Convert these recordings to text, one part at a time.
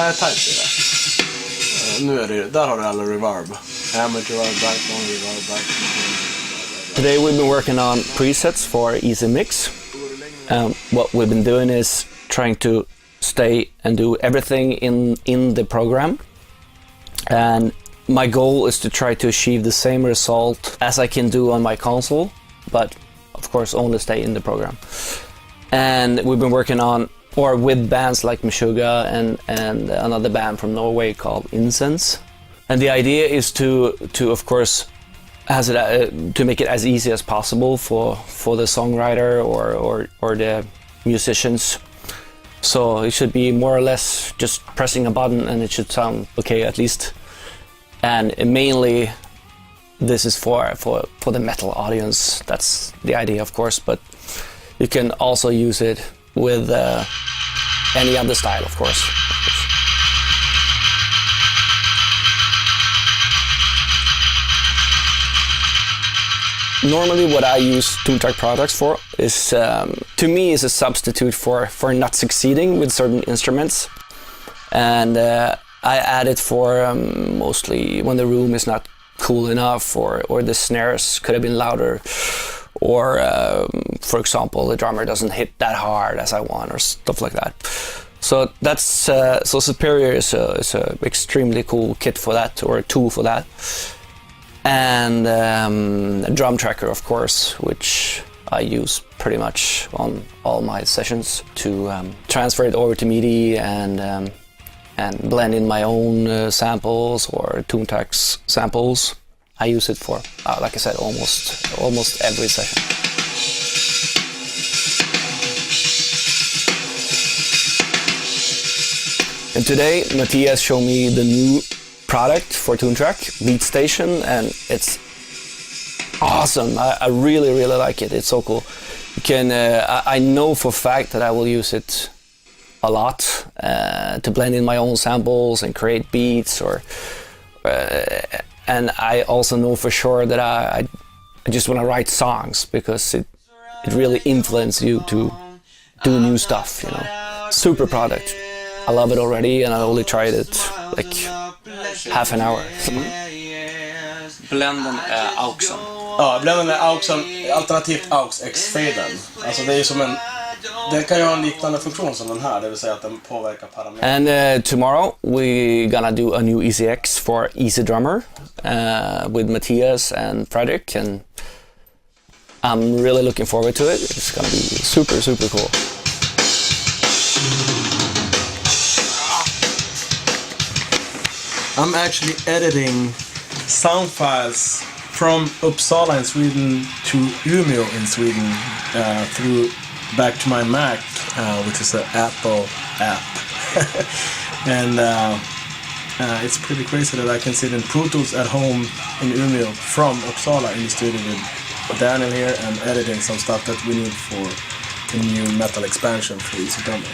Nej, tight är det. Nu är det, där har du alla reverb. Amateur reverb, back, long reverb, back. Today we've been working on presets for EZmix. What we've been doing is trying to stay and do everything in the program. And my goal is to try to achieve the same result as I can do on my console, but of course only stay in the program. And we've been working on, or with bands like Meshuggah and another band from Norway called Incense. And the idea is to of course, to make it as easy as possible for the songwriter or the musicians. So it should be more or less just pressing a button and it should sound okay at least. And mainly this is for the metal audience. That's the idea, of course, but you can also use it with any other style, of course. Normally what I use Toontrack products for is, to me, is a substitute for not succeeding with certain instruments. And I add it for mostly when the room is not cool enough, or the snares could have been louder, or for example the drummer doesn't hit that hard as I want, or stuff like that. So that's so Superior is a extremely cool kit for that, or a tool for that. And a drum tracker, of course, which I use pretty much on all my sessions to transfer it over to MIDI and blend in my own samples or Toontrack's samples. I use it for, like I said, almost every session. And today, Matthias showed me the new product for Toontrack, Beat Station, and it's awesome. I really like it. It's so cool. You can, I know for a fact that I will use it a lot to blend in my own samples and create beats, or and I also know for sure that I just want to write songs, because it really influences you to do new stuff, you know. Super product. I love it already, and I only tried it like half an hour. Blenden är AUXen. Ja, blenden är AUXen, alternativt AUX X-faden. Alltså det är ju som en... Den kan ju ha en liknande funktion som den här, det vill säga att den påverkar parametrar. And tomorrow we're gonna do a new EZX for EZdrummer with Matthias and Fredrik, and I'm really looking forward to it. It's gonna be super cool. I'm actually editing sound files from Uppsala in Sweden to Umeå in Sweden through back to my Mac, which is an Apple app. And it's pretty crazy that I can sit in Pro Tools at home in Umeå from Uppsala in the studio with Daniel here and editing some stuff that we need for the new metal expansion for EZdrummer.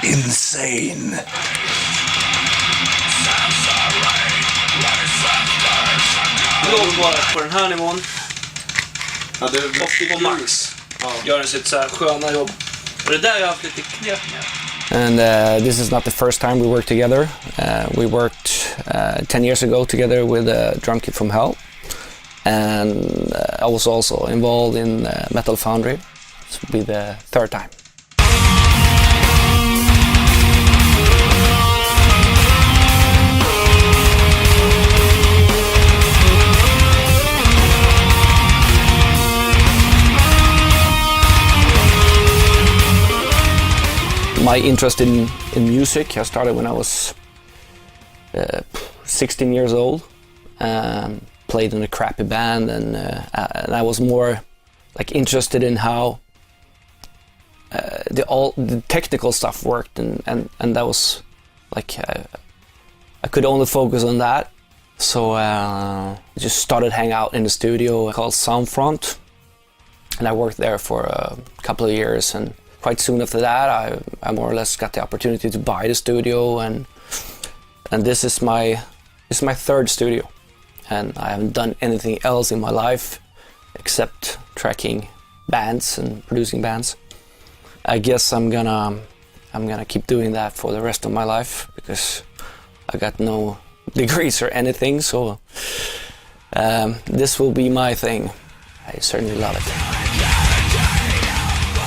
Insane! Låt vara på den här nivån. Ja, det är på max. Gör den sitt så här sköna jobb. Och det där har jag haft lite knep med. And this is not the first time we worked together. We worked 10 years ago together with a drum kit from Hell. And I was also involved in Metal Foundry. This will be the third time. My interest in music, I started when I was 16 years old. Played in a crappy band, and I was more like interested in how the technical stuff worked, and that was like I could only focus on that. So I just started hanging out in the studio called Soundfront, and I worked there for a couple of years, and quite soon after that I more or less got the opportunity to buy the studio, and this is my third studio, and I haven't done anything else in my life except tracking bands and producing bands. I guess I'm gonna I'm gonna keep doing that for the rest of my life because I got no degrees or anything, so this will be my thing. I certainly love it.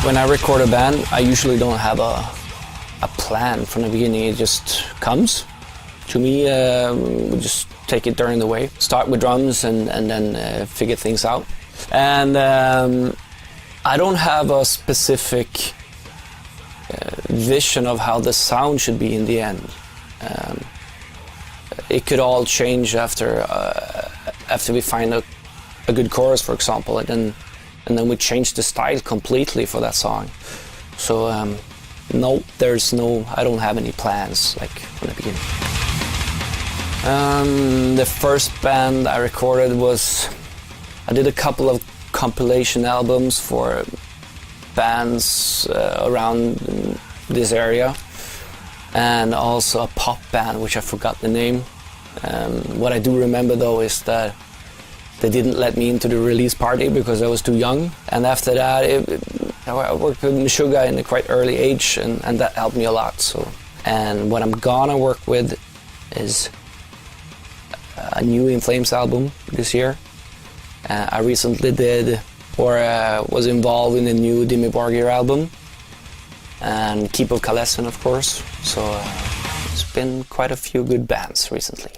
When I record a band, I usually don't have a plan from the beginning. It just comes to me. We just take it during the way. Start with drums and then figure things out. And I don't have a specific vision of how the sound should be in the end. It could all change after we find a good chorus, for example, and then we change the style completely for that song. So no, I don't have any plans like from the beginning. The first band I recorded I did a couple of compilation albums for bands around this area, and also a pop band which I forgot the name. What I do remember though is that they didn't let me into the release party because I was too young, and after that I worked with Meshuggah in a quite early age, and that helped me a lot. So, and what I'm gonna work with is a new In Flames album this year. I recently was involved in the new Dimmy Borgir album, and Keep of Kalesen, of course. So it's been quite a few good bands recently.